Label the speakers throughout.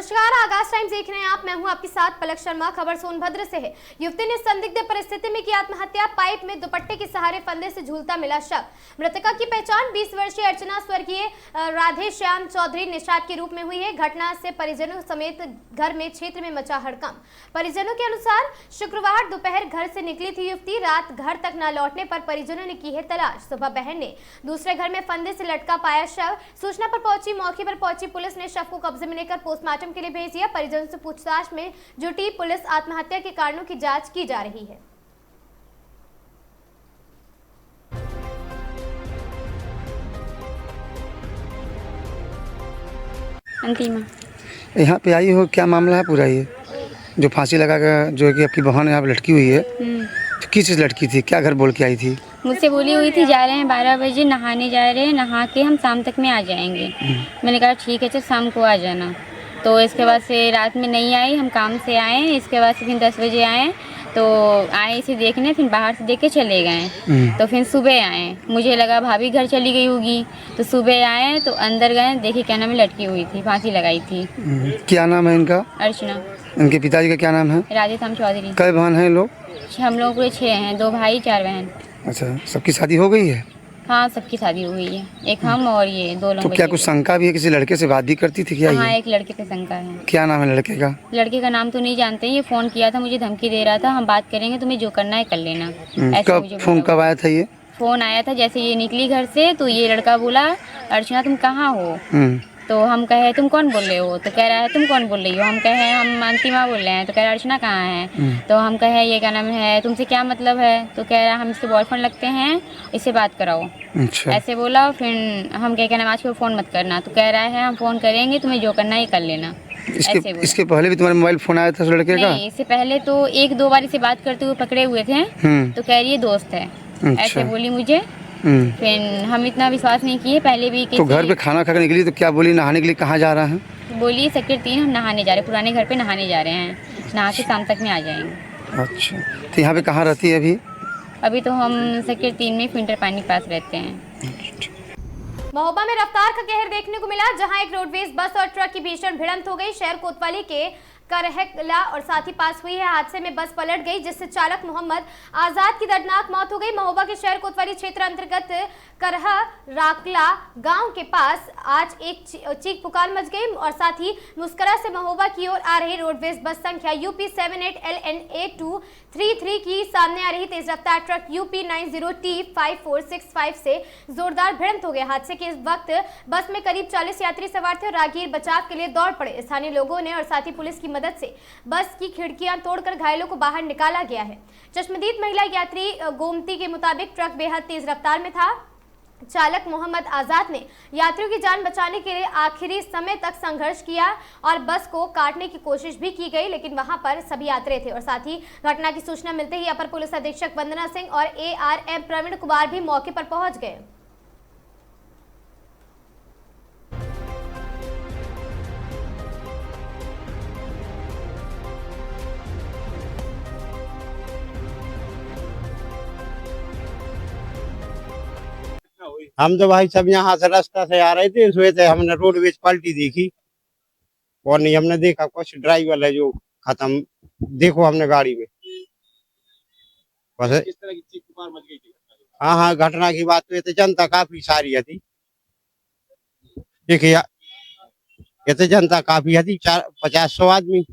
Speaker 1: नमस्कार, आगाज टाइम्स देख रहे हैं आप। मैं हूं आपके साथ पलक शर्मा। खबर सोनभद्र से है। युवती ने संदिग्ध परिस्थिति में की आत्महत्या। पाइप में दुपट्टे के सहारे फंदे से झूलता मिला शव। मृतका की पहचान 20 वर्षीय अर्चना स्वर्गीय राधे श्याम चौधरी निषाद के रूप में हुई है। घटना से परिजनों समेत घर में क्षेत्र में मचा हड़कंप। परिजनों के अनुसार शुक्रवार दोपहर घर से निकली थी युवती। रात घर तक न लौटने पर परिजनों ने की है तलाश। सुबह बहन ने दूसरे घर में फंदे से लटका पाया शव। सूचना पर मौके पर पहुंची पुलिस ने शव को कब्जे में लेकर पोस्टमार्टम के लिए भेज दिया। परिजनों से पूछताछ में जुटी पुलिस। आत्महत्या के कारणों की जांच की जा रही है।
Speaker 2: अंतिमा
Speaker 3: यहाँ पे आई हो, क्या मामला है पूरा? ये जो फांसी लगा कर जो कि आपकी बहन यहाँ पे लटकी हुई है, तो किस चीज़ लटकी थी? क्या घर बोल के आई थी?
Speaker 2: मुझसे बोली हुई थी जा रहे हैं 12 बजे नहाने जा रहे हैं, नहा के हम शाम तक में आ जाएंगे। मैंने कहा ठीक है, चल शाम को आ जाना। तो इसके बाद से रात में नहीं आई, हम काम से आए। इसके बाद से फिर 10 बजे आए, तो आए इसे देखने, फिर बाहर से देख के चले गए। तो फिर सुबह आए, मुझे लगा भाभी घर चली गई होगी, तो सुबह आए तो अंदर गए, देखिए क्या नाम है, लटकी हुई थी, फांसी लगाई थी।
Speaker 3: क्या नाम है इनका?
Speaker 2: अर्चना।
Speaker 3: इनके पिताजी का क्या नाम है?
Speaker 2: राधे श्याम चौधरी।
Speaker 3: कई बहन हैं लोग?
Speaker 2: हम लोग पूरे 6 हैं, 2 भाई 4 बहन।
Speaker 3: अच्छा, सबकी शादी हो गई है?
Speaker 2: हाँ, सबकी शादी हो गई है, एक हम और ये 2 लोग।
Speaker 3: तो क्या कुछ शंका भी है? किसी लड़के से बात भी करती थी क्या?
Speaker 2: हाँ, एक लड़के पे शंका है।
Speaker 3: क्या नाम है लड़के का?
Speaker 2: लड़के का नाम तो नहीं जानते। ये फोन किया था, मुझे धमकी दे रहा था, हम बात करेंगे, तुम्हें जो करना है कर लेना।
Speaker 3: कब आया था ये?
Speaker 2: फोन आया था जैसे ये निकली घर से, तो ये लड़का बोला अर्चना तुम कहाँ हो? तो हम कहे तुम कौन बोल रहे हो? तो कह रहा है तुम कौन बोल रही हो? हम कहे हम अंतिमा बोल रहे हैं। तो कह रहा अर्चना कहाँ है? तो हम कहे ये क्या नाम है, तुमसे क्या मतलब है? तो कह रहा हम इससे बॉयफ्रेंड लगते हैं, इससे बात कराओ।
Speaker 3: अच्छा।
Speaker 2: ऐसे बोला। फिर हम क्या कहना आज को फ़ोन मत करना। तो कह रहा है हम फ़ोन करेंगे, तुम्हें जो करना है कर लेना।
Speaker 3: इसके पहले भी तुम्हारे मोबाइल फोन आया था उस लड़के का?
Speaker 2: नहीं, इससे पहले तो 1-2 बार इसे बात करते हुए पकड़े हुए थे। तो कह रही है दोस्त है।
Speaker 3: अच्छा।
Speaker 2: ऐसे बोली मुझे। फिर हम इतना विश्वास नहीं किए पहले भी।
Speaker 3: तो घर पे खाना खा कर निकली तो क्या बोली? नहाने के लिए कहाँ जा रहा है?
Speaker 2: बोली सेक्टर 3 हम नहाने जा रहे हैं, पुराने घर पे नहाने जा रहे हैं, नहा के शाम तक में आ जाएंगे।
Speaker 3: अच्छा, तो यहाँ पे कहाँ रहती है अभी?
Speaker 2: अभी तो हम सेक्टर 3 में फिल्टर पानी के पास रहते हैं।
Speaker 1: महोबा में रफ्तार का कहर देखने को मिला, जहां एक रोडवेज बस और ट्रक की भीषण भिड़ंत हो गई। शहर कोतवाली के करहकला और साथी पास हुई है। हादसे में बस पलट गई, जिससे चालक मोहम्मद आजाद की दर्दनाक मौत हो गई। महोबा के शहर कोतवाली क्षेत्र अंतर्गत करहा राकला गांव के पास आज एक चीख पुकार मच गई और साथ ही मुस्करा से महोबा की ओर आ रही रोडवेज बस संख्या UP 78LNA233 की सामने आ रही तेज रफ्तार ट्रक UP 90T5465 से जोरदार भिड़ंत हो गया। हादसे के इस वक्त बस में करीब 40 यात्री सवार थे और राहगीर बचाव के लिए दौड़ पड़े। स्थानीय लोगों ने और साथ ही पुलिस की मदद से बस की खिड़कियां तोड़कर घायलों को बाहर निकाला गया है। चश्मदीद महिला यात्री गोमती के मुताबिक ट्रक बेहद तेज रफ्तार में था। चालक मोहम्मद आजाद ने यात्रियों की जान बचाने के लिए आखिरी समय तक संघर्ष किया और बस को काटने की कोशिश भी की गई, लेकिन वहां पर सभी यात्री थे। और साथ ही घटना की सूचना मिलते ही अपर पुलिस अधीक्षक वंदना सिंह और ARM प्रवीण कुमार भी मौके पर पहुंच गए।
Speaker 4: हम तो भाई सब यहाँ से रास्ता से आ रहे थे, सोए थे, हमने रोडवेज पलटी देखी और नहीं हमने देखा कुछ ड्राइवर है जो खत्म, देखो हमने गाड़ी में बस। इस तरह की चीख पुकार मच गई थी। हाँ हाँ, घटना की बात तो ये तो जनता काफी सारी थी। देखिए ये तो जनता काफी थी, 50-100 आदमी।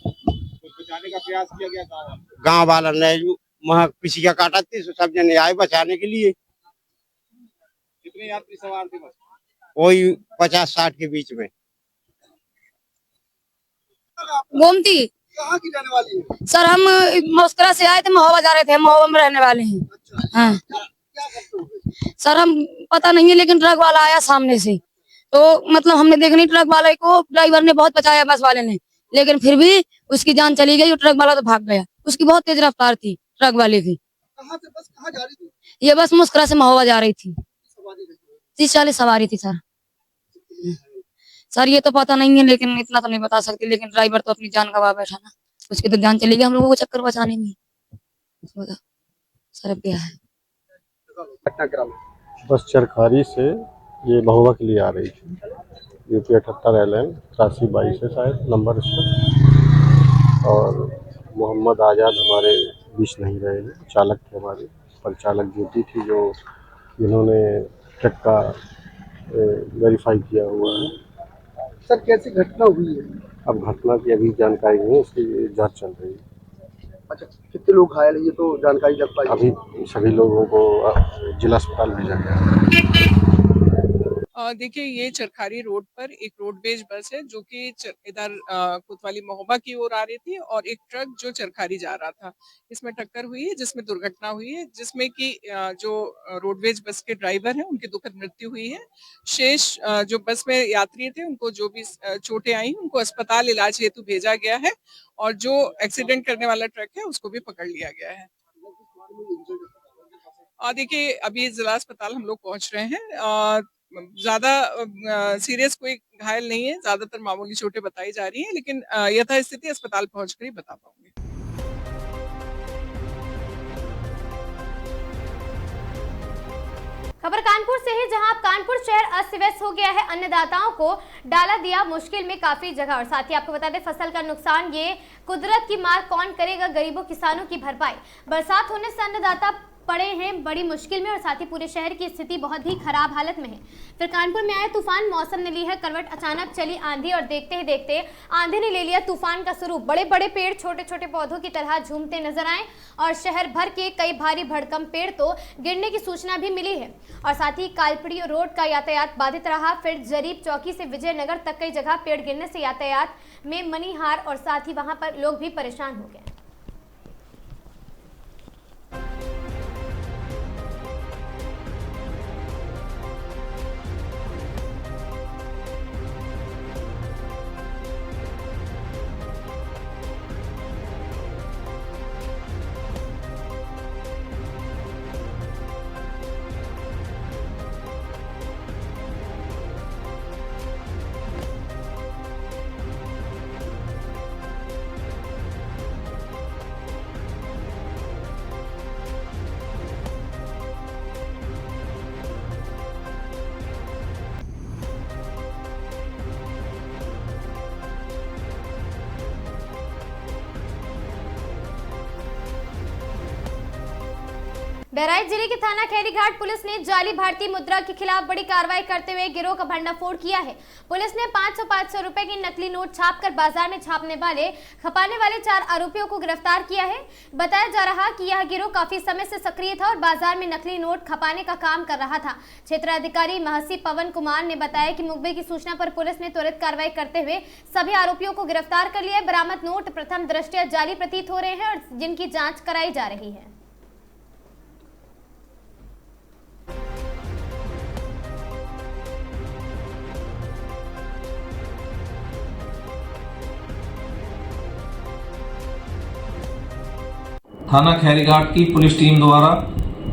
Speaker 4: बचाने का प्रयास किया गया गाँव वालों ने, वहाँ किसी का काटा थी, सब जने आए बचाने के लिए। कितने यात्री सवार थे बस? वही 50-60 के बीच में।
Speaker 5: गोमती
Speaker 4: कहाँ की रहने वाली है?
Speaker 5: सर हम मस्करा से आए थे, महोबा जा रहे थे, महोबा में रहने वाले हैं।
Speaker 4: अच्छा।
Speaker 5: हाँ
Speaker 4: क्या करते हो?
Speaker 5: सर हम पता नहीं है, लेकिन ट्रक वाला आया सामने से, तो मतलब हमने देखा नहीं, ट्रक वाले को ड्राइवर ने बहुत बचाया बस वाले ने, लेकिन फिर भी उसकी जान चली गई और ट्रक वाला तो भाग गया। उसकी बहुत तेज रफ्तार थी ट्रक वाले की।
Speaker 4: कहाँ से बस कहाँ जा रही थी?
Speaker 5: ये बस मुस्करा से महोबा जा रही थी। 30-40 सवारी थी सर। सर ये तो पता नहीं है, लेकिन इतना तो नहीं बता सकती, लेकिन ड्राइवर तो अपनी जान गवा बैठा ना, उसकी तो जान चली गई हम लोगों को चक्कर बचाने में। सर क्या है?
Speaker 6: बस चरखारी से ये महुआ के लिए आ रही थी, UP 78 LN 8322 है शायद नंबर इसका। और मोहम्मद आज़ाद हमारे बीच नहीं रहे हैं, चालक थे हमारे, परिचालक ज्योति थी जो जिन्होंने ट्रक का वेरीफाई किया हुआ है।
Speaker 7: सर कैसी घटना हुई है?
Speaker 6: अब घटना की अभी जानकारी नहीं है, इसकी जांच चल रही है।
Speaker 7: अच्छा, कितने लोग घायल हैं ये तो जानकारी लग पाई?
Speaker 6: अभी सभी लोगों को जिला अस्पताल भेजा गया है।
Speaker 8: देखिए, ये चरखारी रोड पर एक रोडवेज बस है जो कि इधर कोतवाली महोबा की ओर आ रही थी और एक ट्रक जो चरखारी जा रहा था, इसमें टक्कर हुई है जिसमें दुर्घटना हुई है, जिसमें कि जो रोडवेज बस के ड्राइवर हैं उनकी दुखद मृत्यु हुई है। शेष जो बस में यात्री थे उनको जो भी चोटें आई उनको अस्पताल इलाज हेतु भेजा गया है और जो एक्सीडेंट करने वाला ट्रक है उसको भी पकड़ लिया गया है। देखिए, अभी जिला अस्पताल हम लोग पहुंच रहे हैं। ज्यादा सीरियस कोई घायल नहीं है, ज्यादातर मामूली चोटें बताई जा रही हैं, लेकिन यथास्थिति अस्पताल पहुंचकर ही बता पाऊंगी।
Speaker 1: खबर कानपुर से है, जहां अब कानपुर शहर अस्त व्यस्त हो गया है। अन्नदाताओं को डाला दिया मुश्किल में काफी जगह। और साथ ही आपको बता दें, फसल का नुकसान ये कुदरत की मार कौन करेगा, गरीबों किसानों की भरपाई। बरसात होने से अन्नदाता पड़े हैं बड़ी मुश्किल में और साथ ही पूरे शहर की स्थिति बहुत ही खराब हालत में है। फिर कानपुर में आया तूफान, मौसम ने ली है करवट। अचानक चली आंधी और देखते ही देखते आंधी ने ले लिया तूफान का स्वरूप। बड़े बड़े पेड़ छोटे छोटे पौधों की तरह झूमते नजर आए और शहर भर के कई भारी भड़कम पेड़ तो गिरने की सूचना भी मिली है। और साथ ही कालपड़ी रोड का यातायात बाधित रहा। फिर जरीब चौकी से विजयनगर तक कई जगह पेड़ गिरने से यातायात में मनीहार और साथ ही वहां पर लोग भी परेशान हो गए। बहराइच जिले के थाना खैरीघाट पुलिस ने जाली भारतीय मुद्रा के खिलाफ बड़ी कार्रवाई करते हुए गिरोह का भंडाफोड़ किया है। पुलिस ने 500 रुपए की नकली नोट छापकर बाजार में छापने वाले खपाने वाले 4 आरोपियों को गिरफ्तार किया है। बताया जा रहा कि यह गिरोह काफी समय से सक्रिय था और बाजार में नकली नोट खपाने का काम कर रहा था। क्षेत्राधिकारी महसी पवन कुमार ने बताया कि मुखबिर की सूचना पर पुलिस ने त्वरित कार्रवाई करते हुए सभी आरोपियों को गिरफ्तार कर लिया है। बरामद नोट प्रथम दृष्टया जाली प्रतीत हो रहे हैं और जिनकी जाँच कराई जा रही है।
Speaker 9: थाना खैरीघाट की पुलिस टीम द्वारा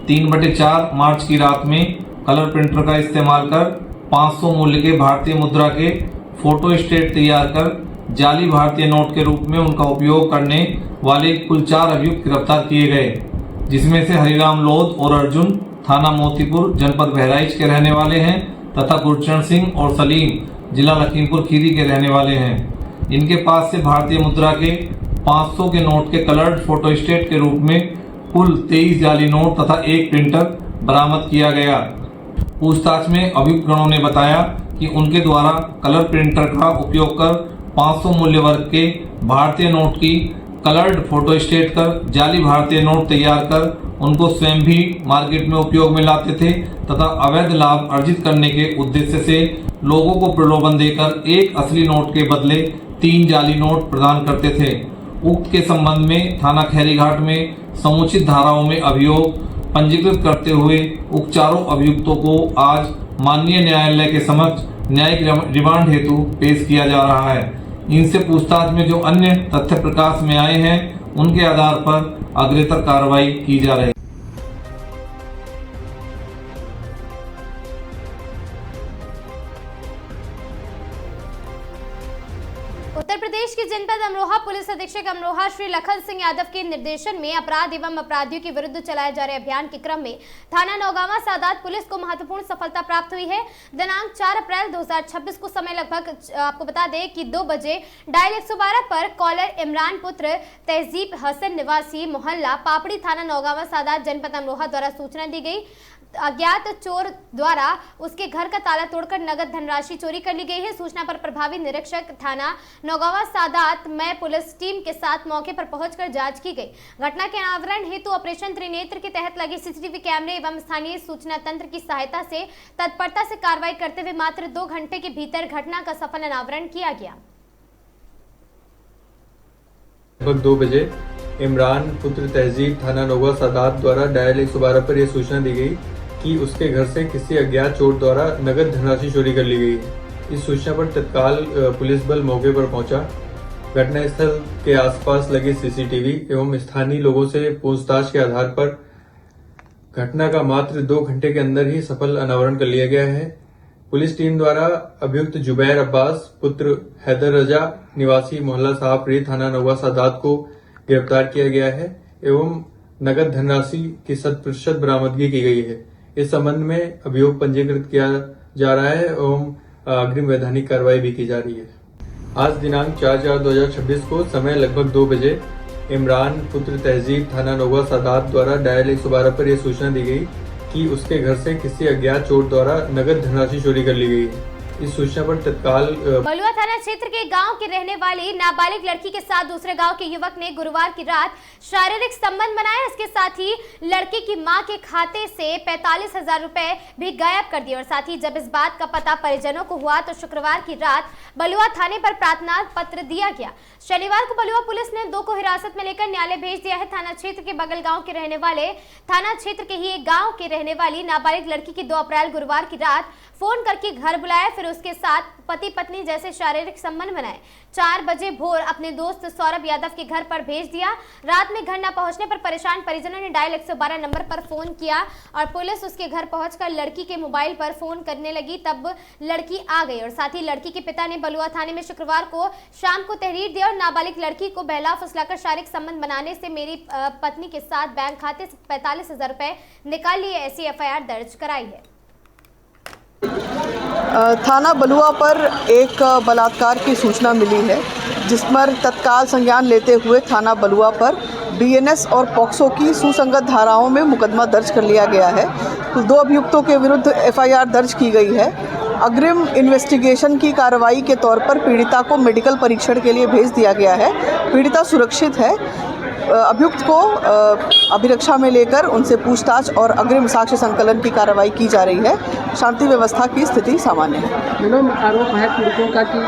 Speaker 9: 3/4 मार्च की रात में कलर प्रिंटर का इस्तेमाल कर 500 मूल्य के भारतीय मुद्रा के फोटो स्टेट तैयार कर जाली भारतीय नोट के रूप में उनका उपयोग करने वाले कुल 4 अभियुक्त गिरफ्तार किए गए, जिसमें से हरिराम लोध और अर्जुन थाना मोतीपुर जनपद बहराइच के रहने वाले हैं तथा गुरचरण सिंह और सलीम जिला लखीमपुर खीरी के रहने वाले हैं। इनके पास से भारतीय मुद्रा के 500 के नोट के कलर्ड फोटोस्टेट के रूप में कुल 23 जाली नोट तथा 1 प्रिंटर बरामद किया गया। पूछताछ में अभियुक्त गणों ने बताया कि उनके द्वारा कलर प्रिंटर का उपयोग कर 500 मूल्य वर्ग के भारतीय नोट की कलर्ड फोटोस्टेट कर जाली भारतीय नोट तैयार कर उनको स्वयं भी मार्केट में उपयोग में लाते थे तथा अवैध लाभ अर्जित करने के उद्देश्य से लोगों को प्रलोभन देकर एक असली नोट के बदले 3 जाली नोट प्रदान करते थे। उक्त के संबंध में थाना खैरीघाट में समुचित धाराओं में अभियोग पंजीकृत करते हुए उक्त चारों अभियुक्तों को आज माननीय न्यायालय के समक्ष न्यायिक रिमांड हेतु पेश किया जा रहा है। इनसे पूछताछ में जो अन्य तथ्य प्रकाश में आए हैं उनके आधार पर अग्रेतर कार्रवाई की जा रही है।
Speaker 1: उत्तर प्रदेश की जनपद अमरोहा पुलिस अधीक्षक अमरोहा श्री लखन सिंह यादव के निर्देशन में अपराध एवं अपराधियों के विरुद्ध चलाए जा रहे अभियान के क्रम में थाना नौगावा सादात पुलिस को महत्वपूर्ण सफलता प्राप्त हुई है। दिनांक 4 अप्रैल 2026 को समय लगभग आपको बता दें कि 2 बजे डायल 112 पर कॉलर इमरान पुत्र तहजीब हसन निवासी मोहल्ला पापड़ी थाना नौगावा सादात जनपद अमरोहा द्वारा सूचना दी गई। अज्ञात चोर द्वारा उसके घर का ताला तोड़कर नगद धनराशि चोरी कर ली गई है। सूचना पर प्रभावी निरीक्षक थाना नौगावा सादात में पुलिस टीम के साथ मौके पर पहुंचकर जांच की गई। घटना के अनावरण हेतु ऑपरेशन त्रिनेत्र के तहत लगे सीसीटीवी कैमरे एवं स्थानीय सूचना तंत्र की सहायता से तत्परता से कार्रवाई करते हुए मात्र 2 घंटे के भीतर घटना का सफल अनावरण किया गया।
Speaker 10: लगभग 2 बजे इमरान पुत्र तहजीब थाना नौगावा सादात द्वारा डायल 112 पर यह सूचना दी गई कि उसके घर से किसी अज्ञात चोर द्वारा नगद धनराशि चोरी कर ली गई है। इस सूचना पर तत्काल पुलिस बल मौके पर पहुंचा। घटनास्थल के आसपास लगे सीसीटीवी एवं स्थानीय लोगों से पूछताछ के आधार पर घटना का मात्र 2 घंटे के अंदर ही सफल अनावरण कर लिया गया है। पुलिस टीम द्वारा अभियुक्त जुबैर अब्बास पुत्र हैदर रजा निवासी मोहल्ला साहबरी थाना नौगावा सादात को गिरफ्तार किया गया है एवं नगद धनराशि की 100% बरामदगी की गई है। इस संबंध में अभियोग पंजीकृत किया जा रहा है एवं अग्रिम वैधानिक कार्रवाई भी की जा रही है। आज दिनांक 4/4/2026 को समय लगभग 2 बजे इमरान पुत्र तहजीब थाना नौगावा सादात द्वारा डायल 112 पर यह सूचना दी गई कि उसके घर से किसी अज्ञात चोर द्वारा नगद धनराशि चोरी कर ली गई है। इस सूचना पर तत्काल
Speaker 1: बलुआ थाना क्षेत्र के गांव की रहने वाली नाबालिग लड़की के साथ दूसरे गांव के युवक ने गुरुवार की रात शारीरिक संबंध बनाया। इसके साथ ही लड़की की मां के खाते से 45,000 रुपए भी गायब कर दिए और साथ ही जब इस बात का पता परिजनों को हुआ तो शुक्रवार की रात बलुआ थाने पर प्रार्थना पत्र दिया गया। शनिवार को बलुआ पुलिस ने 2 को हिरासत में लेकर न्यायालय भेज दिया है। थाना क्षेत्र के बगल गांव के रहने वाले थाना क्षेत्र के ही एक गांव के रहने वाली नाबालिग लड़की की 2 अप्रैल गुरुवार की रात फोन करके घर बुलाया, फिर उसके साथ पति पत्नी जैसे शारीरिक संबंध बनाए। 4 बजे भोर अपने दोस्त सौरभ यादव के घर पर भेज दिया। रात में घर न पहुंचने पर परेशान परिजनों ने डायल 112 नंबर पर फोन किया और पुलिस उसके घर पहुंचकर लड़की के मोबाइल पर फोन करने लगी। तब लड़की आ गई और साथ ही लड़की के पिता ने बलुआ थाने में शुक्रवार को शाम को तहरीर दिया और नाबालिग लड़की को बहला फुसलाकर शारीरिक संबंध बनाने से मेरी पत्नी के साथ बैंक खाते से 45,000 रुपए निकाल लिए, ऐसी एफआईआर दर्ज कराई है।
Speaker 11: थाना बलुआ पर एक बलात्कार की सूचना मिली है, जिस पर तत्काल संज्ञान लेते हुए थाना बलुआ पर बीएनएस और पॉक्सो की सुसंगत धाराओं में मुकदमा दर्ज कर लिया गया है। कुल 2 अभियुक्तों के विरुद्ध एफआईआर दर्ज की गई है। अग्रिम इन्वेस्टिगेशन की कार्रवाई के तौर पर पीड़िता को मेडिकल परीक्षण के लिए भेज दिया गया है। पीड़िता सुरक्षित है। अभियुक्त को अभिरक्षा में लेकर उनसे पूछताछ और अग्रिम साक्ष्य संकलन की कार्रवाई की जा रही है। शांति व्यवस्था की स्थिति सामान्य है।
Speaker 12: मैडम, आरोप है पीड़ितों का कि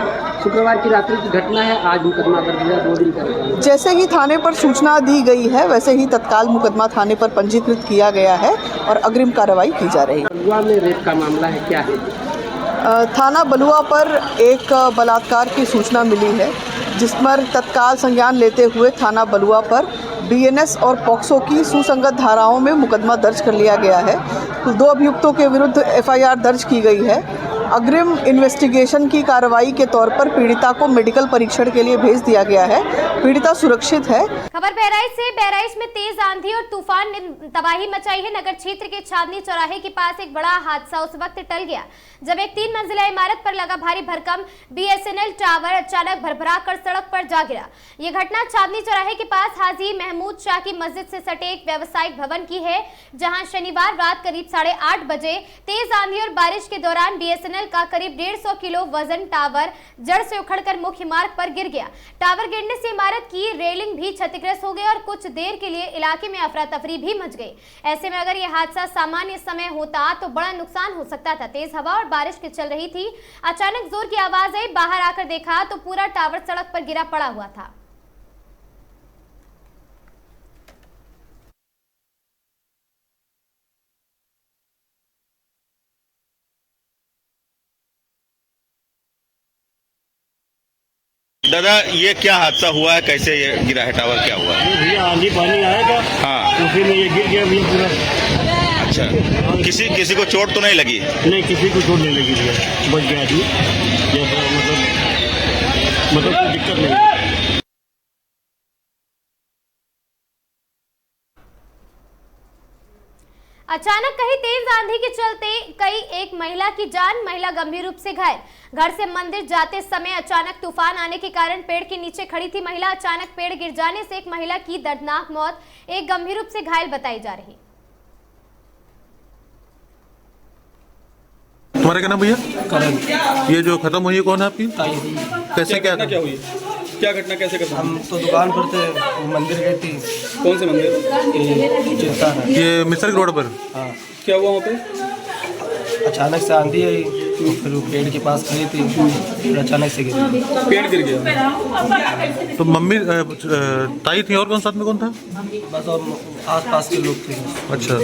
Speaker 12: शुक्रवार की रात्रि की घटना है, आज मुकदमा दर्ज हुआ 2 दिन का।
Speaker 11: जैसे ही थाने पर सूचना दी गई है वैसे ही तत्काल मुकदमा थाने पर पंजीकृत किया गया है और अग्रिम कार्रवाई की जा रही है।
Speaker 12: बलुआ में रेप का मामला है, क्या है?
Speaker 11: थाना बलुआ पर एक बलात्कार की सूचना मिली है, जिस पर तत्काल संज्ञान लेते हुए थाना बलुआ पर बीएनएस और पॉक्सो की सुसंगत धाराओं में मुकदमा दर्ज कर लिया गया है। कुल 2 अभियुक्तों के विरुद्ध एफआईआर दर्ज की गई है। अग्रिम इन्वेस्टिगेशन की कार्रवाई के तौर पर पीड़िता को मेडिकल परीक्षण के लिए भेज दिया गया है। पीड़िता सुरक्षित है।
Speaker 1: खबर बहराइच से। बहराइच में तेज आंधी और तूफान ने तबाही मचाई है। नगर क्षेत्र के चांदनी चौराहे के पास एक बड़ा हादसा उस वक्त टल गया जब एक 3 मंजिला इमारत पर लगा भारी भरकम बीएसएनएल टावर अचानक भरभरा कर सड़क पर जा गिरा। ये घटना चांदनी चौराहे के पास हाजी महमूद शाह की मस्जिद से सटे एक व्यावसायिक भवन की है, जहां शनिवार रात करीब 8:30 बजे तेज आंधी और बारिश के दौरान बीएसएनएल का करीब 150 किलो वजन टावर जड़ से उखड़कर मुख्य मार्ग पर गिर गया। टावर गिरने से इमारत की रेलिंग भी क्षतिग्रस्त हो गई और कुछ देर के लिए इलाके में अफरा तफरी भी मच गई। ऐसे में अगर यह हादसा सामान्य समय होता तो बड़ा नुकसान हो सकता था। तेज हवा और बारिश की चल रही थी। अचानक जोर की आवाज आई। बाहर आकर देखा तो पूरा टावर सड़क पर गिरा पड़ा हुआ था।
Speaker 13: दादा, ये क्या हादसा हुआ है? कैसे ये गिरा है टावर? क्या हुआ?
Speaker 14: भैया आंधी पानी आया था।
Speaker 13: हाँ,
Speaker 14: उसी में ये गिर गया भैया पूरा।
Speaker 13: अच्छा, किसी को चोट तो नहीं लगी?
Speaker 14: नहीं, किसी को चोट नहीं लगी भैया, बच गया थी। मतलब मतलब कोई दिक्कत नहीं है।
Speaker 1: अचानक कहीं तेज आंधी के चलते एक महिला की जान, महिला गंभीर रूप से घायल। घर से मंदिर जाते समय अचानक तूफान आने के कारण पेड़ के नीचे खड़ी थी महिला, अचानक पेड़ गिर जाने से एक महिला की दर्दनाक मौत, एक गंभीर रूप से घायल बताई जा रही।
Speaker 15: तुम्हारा क्या नाम भैया? करण। ये जो खत्म हुई है कौन है आपकी? कैसे क्या
Speaker 16: हुई? क्या घटना कैसे खत्म?
Speaker 17: हम तो दुकान पर थे, मंदिर गई थी।
Speaker 16: कौन से मंदिर?
Speaker 15: ये मिसर्ग रोड पर।
Speaker 16: हाँ। क्या हुआ वहाँ पे?
Speaker 17: अचानक से आंधी आई, फिर पेड़ के पास खड़ी थी, फिर अचानक से गिरी।
Speaker 16: पेड़ गिर गया।
Speaker 15: तो मम्मी ताई थी और कौन साथ में कौन था?
Speaker 17: बस और आस-पास के लोग थे।
Speaker 15: अच्छा।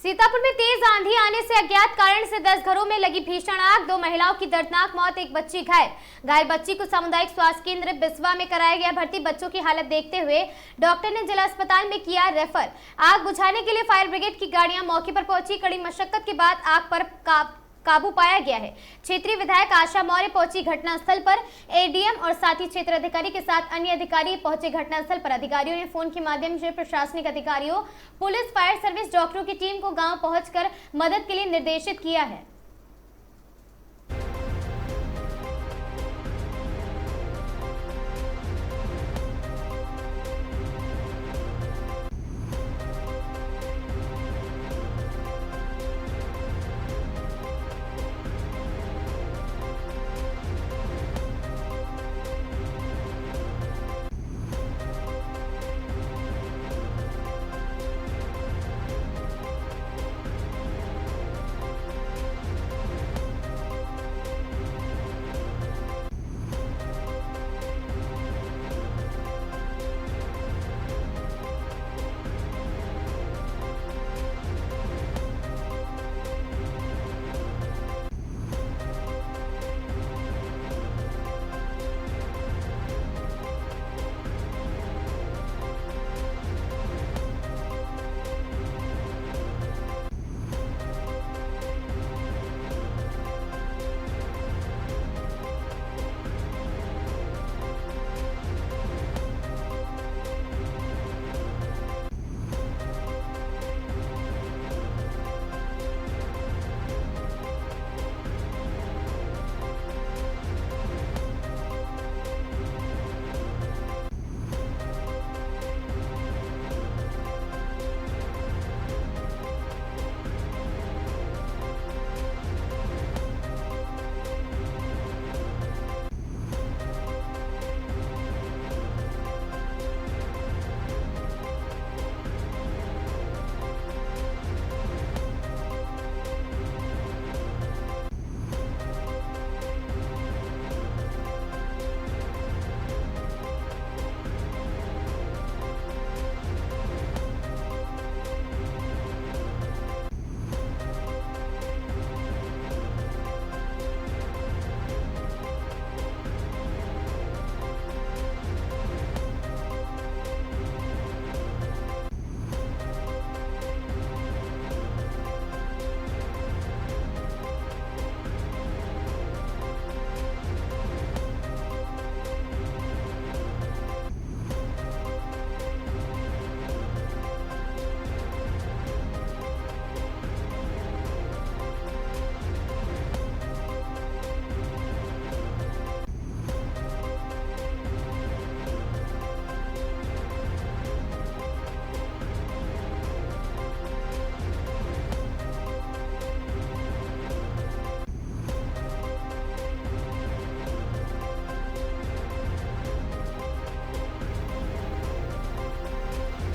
Speaker 1: सीतापुर में तेज आंधी आने से अज्ञात कारण से 10 घरों में लगी भीषण आग, 2 महिलाओं की दर्दनाक मौत, एक बच्ची घायल बच्ची को सामुदायिक स्वास्थ्य केंद्र बिस्वा में कराया गया भर्ती। बच्चों की हालत देखते हुए डॉक्टर ने जिला अस्पताल में किया रेफर। आग बुझाने के लिए फायर ब्रिगेड की गाड़ियां मौके पर पहुंची। कड़ी मशक्कत के बाद आग पर काबू पाया गया है। क्षेत्रीय विधायक आशा मौर्य पहुंची घटनास्थल पर। एडीएम और साथ ही क्षेत्र अधिकारी के साथ अन्य अधिकारी पहुंचे घटनास्थल पर। अधिकारियों ने फोन के माध्यम से प्रशासनिक अधिकारियों, पुलिस, फायर सर्विस, डॉक्टरों की टीम को गांव पहुंचकर मदद के लिए निर्देशित किया है।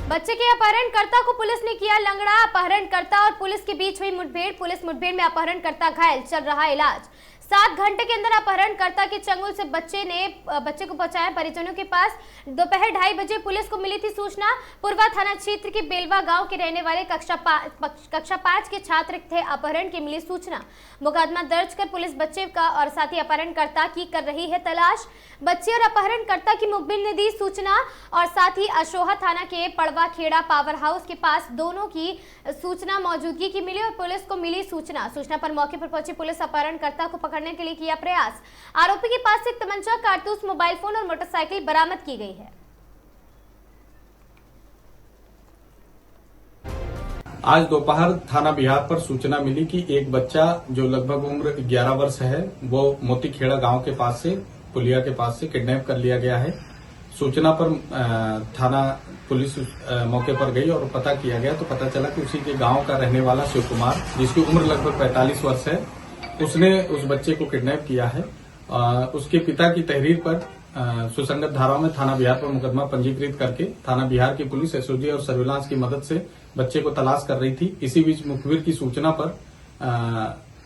Speaker 1: बच्चे के अपहरणकर्ता को पुलिस ने किया लंगड़ा। अपहरणकर्ता और पुलिस के बीच हुई मुठभेड़। पुलिस मुठभेड़ में अपहरणकर्ता घायल, चल रहा इलाज। 7 घंटे के अंदर अपहरणकर्ता के चंगुल से बच्चे को पहुंचाया परिजनों के पास। दोपहर 2:30 बजे पुलिस को मिली थी सूचना। पुरवा थाना क्षेत्र के बेलवा गांव के रहने वाले कक्षा 5 के छात्र थे। अपहरण की मिली सूचना, मुकदमा दर्ज कर पुलिस बच्चे का और साथ ही अपहरणकर्ता की कर रही है तलाश। बच्चे और अपहरणकर्ता की मुखबिर ने दी सूचना और साथ ही अशोहा थाना के पड़वा खेड़ा पावर हाउस के पास दोनों की सूचना मौजूदगी की मिली और पुलिस को मिली सूचना पर मौके पर पहुंची पुलिस अपहरणकर्ता को पकड़ने के लिए किया प्रयास। आरोपी के पास से एक तमंचा, कारतूस, मोबाइल फोन और मोटरसाइकिल बरामद की गई है।
Speaker 10: आज दोपहर थाना बिहार पर सूचना मिली कि एक बच्चा जो लगभग उम्र 11 वर्ष है वो मोतीखेड़ा गांव के पास से, पुलिया के पास से किडनैप कर लिया गया है। सूचना पर थाना पुलिस मौके पर गई और पता किया गया तो पता चला कि उसी के गांव का रहने वाला शिव कुमार, जिसकी उम्र लगभग 45 वर्ष है, उसने उस बच्चे को किडनैप किया है। उसके पिता की तहरीर पर सुसंगत धाराओं में थाना बिहार पर मुकदमा पंजीकृत करके थाना बिहार की पुलिस एसओजी और सर्विलांस की मदद से बच्चे को तलाश कर रही थी। इसी बीच मुखबिर की सूचना पर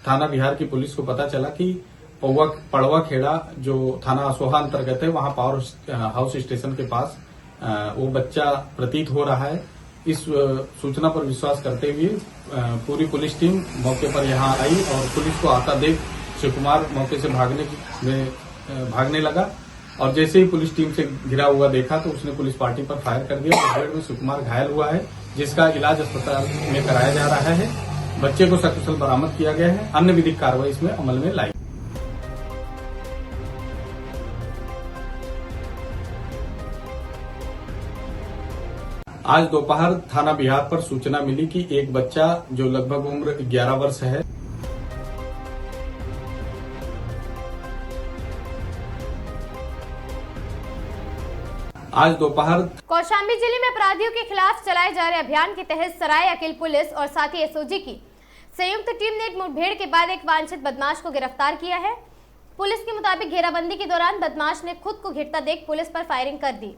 Speaker 10: थाना बिहार की पुलिस को पता चला कि पड़वा खेड़ा जो थाना असोहा अंतर्गत है, वहां पावर हाउस स्टेशन के पास वो बच्चा प्रतीत हो रहा है। इस सूचना पर विश्वास करते हुए पूरी पुलिस टीम मौके पर यहां आई और पुलिस को आता देख शिव कुमार मौके से भागने लगा और जैसे ही पुलिस टीम से घिरा हुआ देखा तो उसने पुलिस पार्टी पर फायर कर दिया। मुठभेड़ में शिव कुमार घायल हुआ है, जिसका इलाज अस्पताल में कराया जा रहा है। बच्चे को सकुशल बरामद किया गया है। अन्य विधिक कार्रवाई इसमें अमल में लाई। आज दोपहर थाना बिहार पर सूचना मिली कि एक बच्चा जो लगभग उम्र 11 वर्ष है, आज दोपहर
Speaker 1: कौशाम्बी जिले में अपराधियों के खिलाफ चलाए जा रहे अभियान के तहत सराय अकिल पुलिस और साथ ही एसओजी की संयुक्त टीम ने एक मुठभेड़ के बाद एक वांछित बदमाश को गिरफ्तार किया है। पुलिस के मुताबिक घेराबंदी के दौरान बदमाश ने खुद को घिरता देख पुलिस पर फायरिंग कर दी।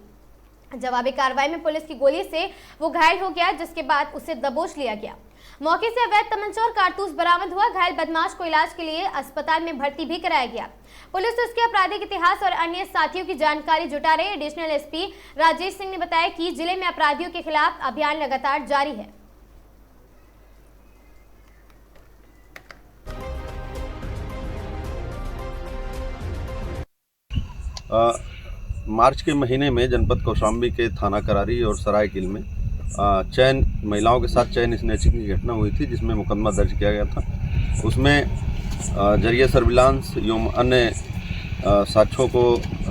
Speaker 1: जवाबी कार्रवाई में पुलिस की गोली से वो घायल हो गया, जिसके बाद उसे दबोच लिया गया। मौके से अवैध तमंचा और कारतूस बरामद हुआ। घायल बदमाश को इलाज के लिए अस्पताल में भर्ती भी कराया गया। पुलिस उसके आपराधिक इतिहास और अन्य साथियों की जानकारी जुटा रही। एडिशनल एसपी राजेश सिंह ने बताया कि जिले में अपराधियों के खिलाफ अभियान लगातार जारी है।
Speaker 18: मार्च के महीने में जनपद कौशाम्बी के थाना करारी और सरायकिल में चैन महिलाओं के साथ चैन स्नैचिंग की घटना हुई थी, जिसमें मुकदमा दर्ज किया गया था। उसमें जरिए सर्विलांस एवं अन्य साक्ष्यों को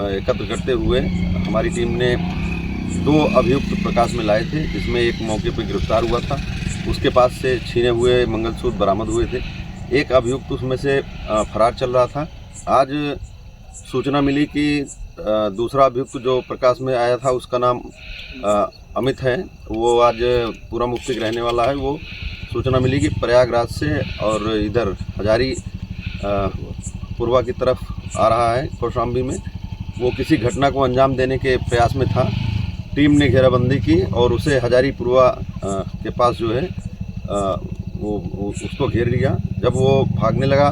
Speaker 18: एकत्र करते हुए हमारी टीम ने 2 अभियुक्त प्रकाश में लाए थे, जिसमें एक मौके पर गिरफ्तार हुआ था। उसके पास से छीने हुए मंगलसूत्र बरामद हुए थे। एक अभियुक्त उसमें से फरार चल रहा था। आज सूचना मिली कि दूसरा अभियुक्त जो प्रकाश में आया था उसका नाम अमित है, वो आज पूरा मुफ्ती रहने वाला है। वो सूचना मिली कि प्रयागराज से और इधर हजारी पूर्वा की तरफ आ रहा है कौशाम्बी में। वो किसी घटना को अंजाम देने के प्रयास में था। टीम ने घेराबंदी की और उसे हजारी पूर्वा के पास जो है वो उसको घेर लिया। जब वो भागने लगा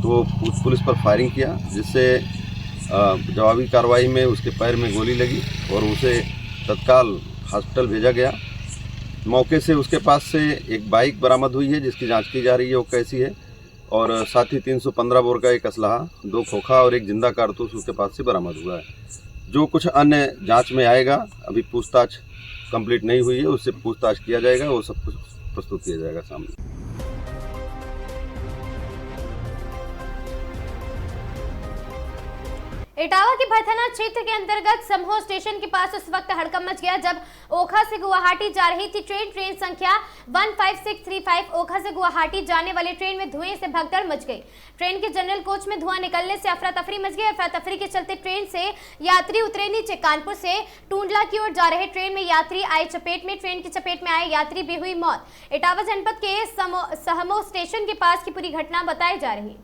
Speaker 18: तो पुलिस पर फायरिंग किया, जिससे जवाबी कार्रवाई में उसके पैर में गोली लगी और उसे तत्काल हॉस्पिटल भेजा गया। मौके से उसके पास से एक बाइक बरामद हुई है, जिसकी जांच की जा रही है वो कैसी है, और साथ ही 315 बोर का एक असलहा, 2 खोखा और एक जिंदा कारतूस उसके पास से बरामद हुआ है। जो कुछ अन्य जांच में आएगा, अभी पूछताछ कंप्लीट नहीं हुई है, उससे पूछताछ किया जाएगा, वो सब कुछ प्रस्तुत किया जाएगा सामने।
Speaker 1: इटावा के भथना क्षेत्र के अंतर्गत समूह स्टेशन के पास उस वक्त हड़कंप मच गया जब ओखा से गुवाहाटी जा रही थी ट्रेन संख्या 15635 ओखा से गुवाहाटी जाने वाली ट्रेन में धुएं से भगदड़ मच गई। ट्रेन के जनरल कोच में धुआं निकलने से अफरा तफरी मच गई। अफरा तफरी के चलते ट्रेन से यात्री उतरे नीचे। कानपुर से टूंडला की ओर जा रहे ट्रेन में यात्री आए चपेट में। ट्रेन की चपेट में आए यात्री भी हुई मौत। इटावा जनपद के सहमो स्टेशन के पास की पूरी घटना बताई जा रही।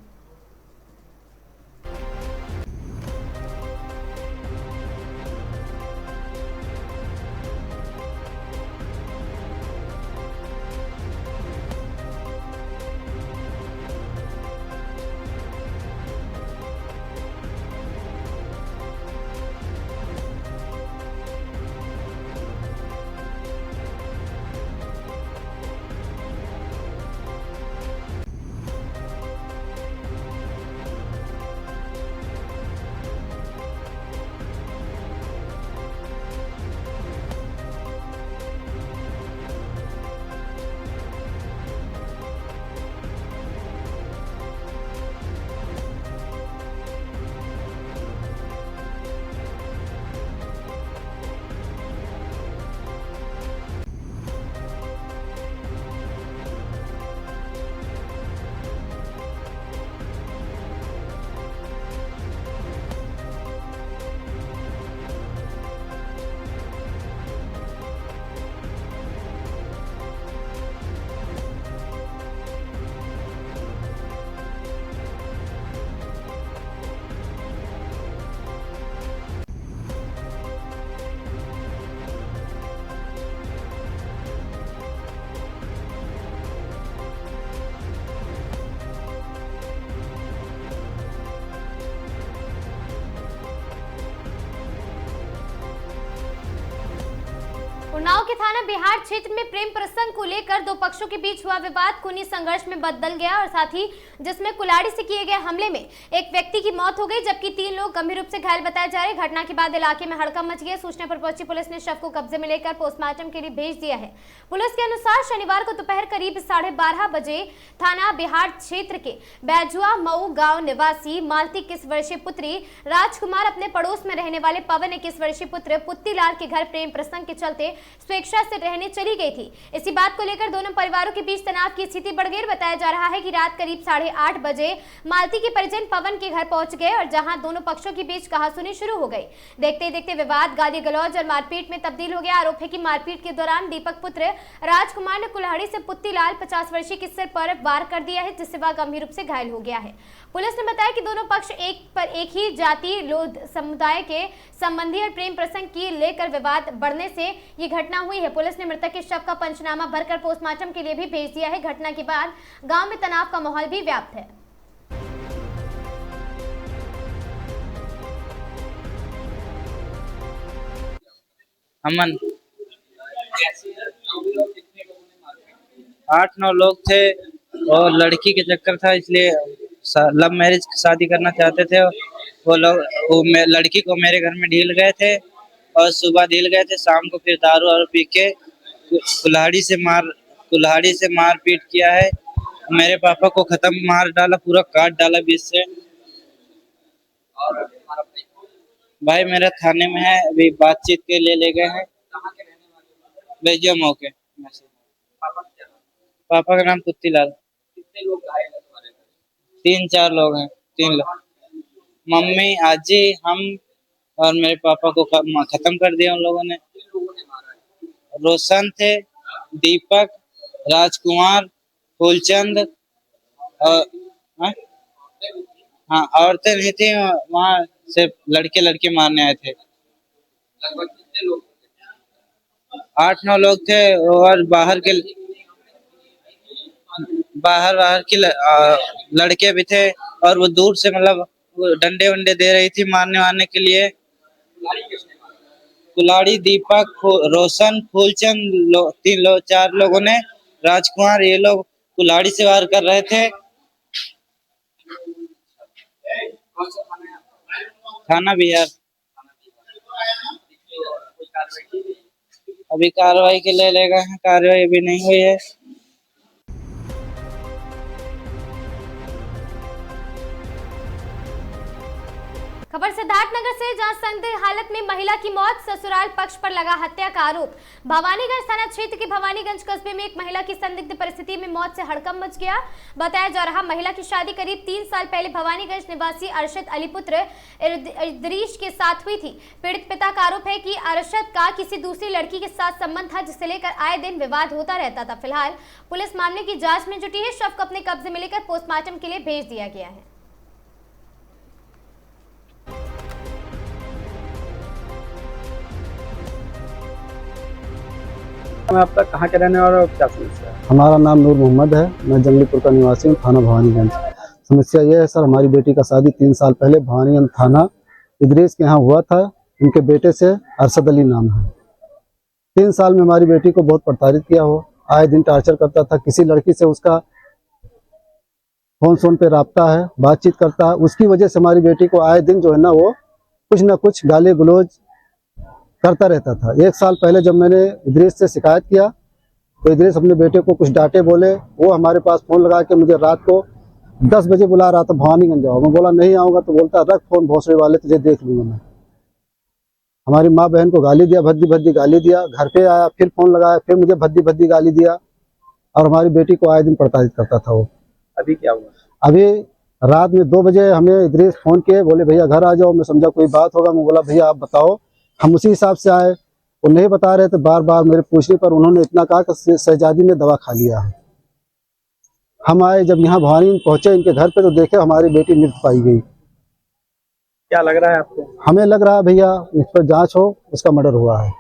Speaker 1: थाना बिहार क्षेत्र में प्रेम प्रसंग को लेकर दो पक्षों के बीच हुआ विवाद खूनी संघर्ष में बदल गया और साथ ही जिसमें कुल्हाड़ी से किए गए हमले में एक व्यक्ति की मौत हो गई जबकि 3 लोग गंभीर रूप से घायल बताए जा रहे। घटना के बाद इलाके में हड़कंप मच गया। सूचना पर पहुंची पुलिस ने शव को कब्जे में लेकर पोस्टमार्टम के लिए भेज दिया है। पुलिस के अनुसार शनिवार को दोपहर करीब 12:30 बजे थाना बिहार क्षेत्र के बैजुआ मऊ गाँव निवासी मालती 21 वर्षीय पुत्री राजकुमार अपने पड़ोस में रहने वाले पवन 21 वर्षीय पुत्र पुत्तीलाल के घर प्रेम प्रसंग के चलते स्वेच्छा से रहने चली गई थी। इसी बात को लेकर दोनों परिवारों के बीच तनाव की स्थिति बढ़ गई। बताया जा रहा है कि रात करीब 8:30 बजे मालती के परिजन पवन के घर पहुंच गए और जहां दोनों पक्षों के बीच कहासुनी शुरू हो गई। देखते ही देखते विवाद गाली गलौज और मारपीट में तब्दील हो गया। आरोप है कि मारपीट के दौरान दीपक पुत्र राजकुमार ने कुल्हाड़ी से पुत्तीलाल 50 वर्षीय के सिर पर वार कर दिया है जिससे वह गंभीर रूप से घायल हो गया है। पुलिस ने बताया कि दोनों पक्ष एक ही जाति समुदाय के संबंधी और प्रेम प्रसंग की लेकर विवाद बढ़ने से ये घटना हुई है। पुलिस ने मृतक के शव का पंचनामा भरकर पोस्टमार्टम के लिए भी भेज दिया है। घटना के बाद गांव में तनाव का माहौल भी व्याप्त है।
Speaker 19: अमन 8-9 लोग थे और लड़की के चक्कर था इसलिए लव मैरिज शादी करना चाहते थे। वो लोग लड़की को मेरे घर में ढील गए थे और सुबह ढील गए थे, शाम को फिर दारू और पी के कुल्हाड़ी से मार पीट किया है। मेरे पापा को खत्म मार डाला, पूरा काट डाला बीच से। भाई मेरा थाने में है, अभी बातचीत के लिए ले गए हैं। बेजिया मौके पापा का नाम पुत्तीलाल। 3-4 लोग हैं, 3 लोग, मम्मी, आजी, हम और मेरे पापा को खत्म कर दिया उन लोगों ने। रोशन थे, दीपक, राजकुमार, फूलचंद और हाँ औरतें नहीं थी, वहाँ सिर्फ लड़के मारने आए थे। 8-9 लोग थे और बाहर के लड़के भी थे और वो दूर से मतलब डंडे वंडे दे रही थी मारने के लिए। कुल्हाड़ी दीपक, रोशन, फूलचंद 4 लोगों ने, राजकुमार, ये लोग कुल्हाड़ी से वार कर रहे थे। थाना बिहार अभी कार्रवाई के लिए ले गए हैं, कार्रवाई अभी नहीं हुई है।
Speaker 1: खबर सिद्धार्थनगर से जहां संदिग्ध हालत में महिला की मौत, ससुराल पक्ष पर लगा हत्या का आरोप। भवानीगंज थाना क्षेत्र के भवानीगंज कस्बे में एक महिला की संदिग्ध परिस्थिति में मौत से हड़कंप मच गया। बताया जा रहा महिला की शादी करीब 3 साल पहले भवानीगंज निवासी अरशद अली पुत्र इदरीश के साथ हुई थी। पीड़ित पिता का आरोप है कि अरशद का किसी दूसरी लड़की के साथ संबंध था जिसे लेकर आए दिन विवाद होता रहता था। फिलहाल पुलिस मामले की जाँच में जुटी है। शव को अपने कब्जे में लेकर पोस्टमार्टम के लिए भेज दिया गया है।
Speaker 12: आप तक कहाँ के रहने वाले और क्या समस्या है?
Speaker 20: हमारा नाम नूर मोहम्मद है, मैं जंगलीपुर का निवासी हूँ, थाना भवानीगंज। समस्या ये है सर, हमारी बेटी का शादी 3 साल पहले भवानीगंज थाना इदरीस के यहाँ हुआ था। उनके बेटे से अरशद अली नाम है। 3 साल में हमारी बेटी को बहुत प्रताड़ित किया हो, आए दिन टार्चर करता था। किसी लड़की से उसका फोन पे राब्ता है, बातचीत करता है। उसकी वजह से हमारी बेटी को आए दिन जो है ना वो कुछ ना कुछ गाली गलौज करता रहता था। 1 साल पहले जब मैंने इदरीस से शिकायत किया तो इदरीस अपने बेटे को कुछ डांटे बोले। वो हमारे पास फोन लगा के मुझे रात को 10 बजे बुला रहा था, भवानीगंज जाओ। मैं बोला नहीं आऊँगा तो बोलता रख फोन, भोसड़े वाले, तुझे देख लूंगा मैं। हमारी माँ बहन को गाली दिया, भद्दी गाली दिया। घर पे आया, फिर फोन लगाया, फिर मुझे भद्दी गाली दिया और हमारी बेटी को आए दिन प्रताड़ित करता था वो।
Speaker 12: अभी क्या हुआ?
Speaker 20: अभी रात में 2 बजे हमें इदरीस फोन किए, बोले भैया घर आ जाओ। मैं समझा कोई बात होगा। मैं बोला भैया आप बताओ। हम उसी हिसाब से आए। वो नहीं बता रहे थे। बार बार मेरे पूछने पर उन्होंने इतना कहा कि शहजादी ने दवा खा लिया है। हम आए, जब यहाँ भवानी पहुंचे इनके घर पे तो देखे हमारी बेटी मृत पाई गई।
Speaker 12: क्या लग रहा है आपको?
Speaker 20: हमें लग रहा है भैया इस पर जांच हो, उसका मर्डर हुआ है।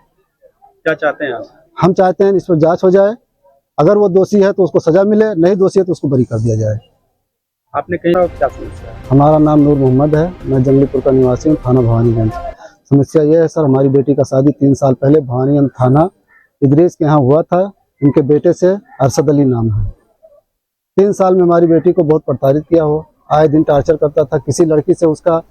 Speaker 12: क्या चाहते हैं आप?
Speaker 20: हम चाहते हैं इस पर जांच हो जाए, अगर वो दोषी है तो उसको सजा मिले, नहीं दोषी है तो उसको बरी कर दिया जाए।
Speaker 12: आपने कहीं क्या समस्या है?
Speaker 20: हमारा नाम नूर मोहम्मद है, मैं जंगलीपुर का निवासी हूँ, थाना भवानीगंज। समस्या ये है सर, हमारी बेटी का शादी 3 साल पहले भवानीगंज थाना इदरीस के यहाँ हुआ था। उनके बेटे से अरशद अली नाम है। 3 साल में हमारी बेटी को बहुत प्रताड़ित किया हो, आए दिन टार्चर करता था। किसी लड़की से उसका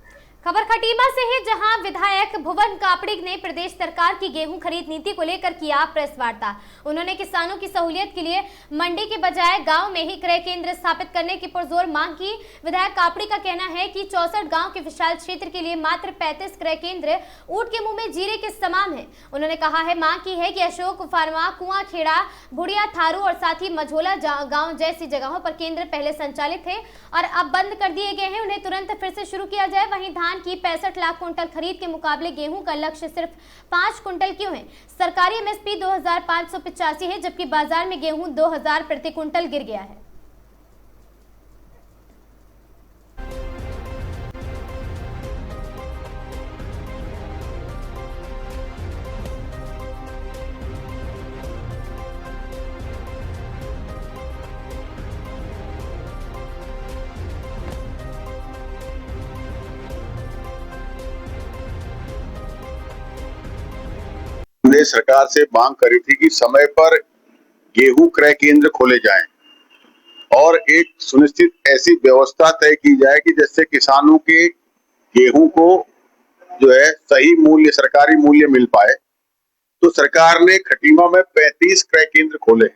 Speaker 1: खबर खटीमा से है, जहां विधायक भुवन कापड़िक ने प्रदेश सरकार की गेहूं खरीद नीति को लेकर किया प्रेस वार्ता। उन्होंने किसानों की सहूलियत के लिए मंडी के बजाय गांव में ही क्रय केंद्र स्थापित करने की पुरजोर मांग की। विधायक कापड़िक का कहना है कि 64 गांव के विशाल क्षेत्र के लिए मात्र 35 क्रय केंद्र ऊंट के मुंह में जीरे के समान है। उन्होंने कहा है, मांग की है कि अशोक फार्मा, कुआं खेड़ा, बुढ़िया, थारू और साथ ही मझोला गाँव जैसी जगहों पर केंद्र पहले संचालित थे और अब बंद कर दिए गए हैं, उन्हें तुरंत फिर से शुरू किया जाए। वहीं धान की 65 लाख कुंटल खरीद के मुकाबले गेहूं का लक्ष्य सिर्फ 5 कुंटल क्यों है? सरकारी एमएसपी 2585 है, जबकि बाजार में गेहूं 2000 प्रति कुंटल गिर गया है।
Speaker 21: हमने सरकार से मांग करी थी कि समय पर गेहूं क्रय केंद्र खोले जाएं और एक सुनिश्चित ऐसी व्यवस्था तय की जाए कि जिससे किसानों के गेहूं को जो है सही मूल्य, सरकारी मूल्य मिल पाए। तो सरकार ने खटीमा में 35 क्रय केंद्र खोले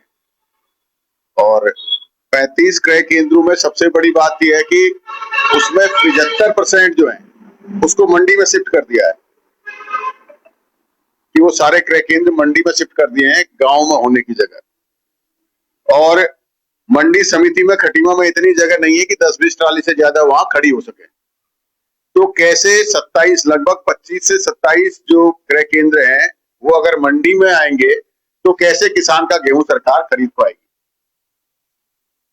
Speaker 21: और 35 क्रय केंद्रों में सबसे बड़ी बात यह है कि उसमें 75% जो है उसको मंडी में शिफ्ट कर दिया है कि वो सारे क्रय केंद्र मंडी में शिफ्ट कर दिए हैं गांव में होने की जगह। और मंडी समिति में खटीमा में इतनी जगह नहीं है कि 10-20 ट्राली से ज्यादा वहां खड़ी हो सके। तो कैसे 27 लगभग 25 से 27 जो क्रय केंद्र हैं वो अगर मंडी में आएंगे तो कैसे किसान का गेहूं सरकार खरीद पाएगी?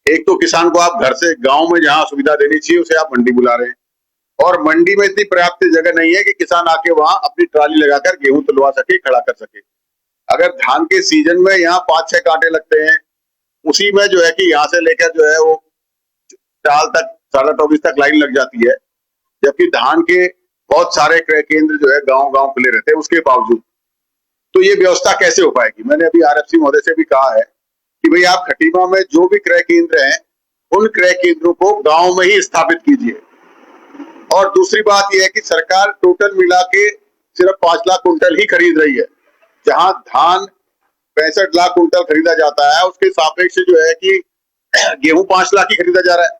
Speaker 21: एक तो किसान को आप घर से गांव में जहां सुविधा देनी चाहिए उसे आप मंडी बुला रहे हैं और मंडी में इतनी पर्याप्त जगह नहीं है कि किसान आके वहां अपनी ट्राली लगाकर गेहूं तुलवा सके, खड़ा कर सके। अगर धान के सीजन में यहाँ 5-6 कांटे लगते हैं, उसी में जो है कि यहाँ से लेकर जो है वो चाल तक 24:30 तक लाइन लग जाती है, जबकि धान के बहुत सारे क्रय केंद्र जो है गांव खुले रहते हैं उसके बावजूद। तो ये व्यवस्था कैसे हो पाएगी? मैंने अभी आरएफसी महोदय से भी कहा है कि भाई आप खटीमा में जो भी क्रय केंद्र हैं उन क्रय केंद्रों को गांव में ही स्थापित कीजिए। और दूसरी बात यह है कि सरकार टोटल मिला के सिर्फ 5 लाख कुंटल ही खरीद रही है, जहां धान 65 लाख कुंटल खरीदा जाता है उसके सापेक्ष जो है कि गेहूं 5 लाख ही खरीदा जा रहा है।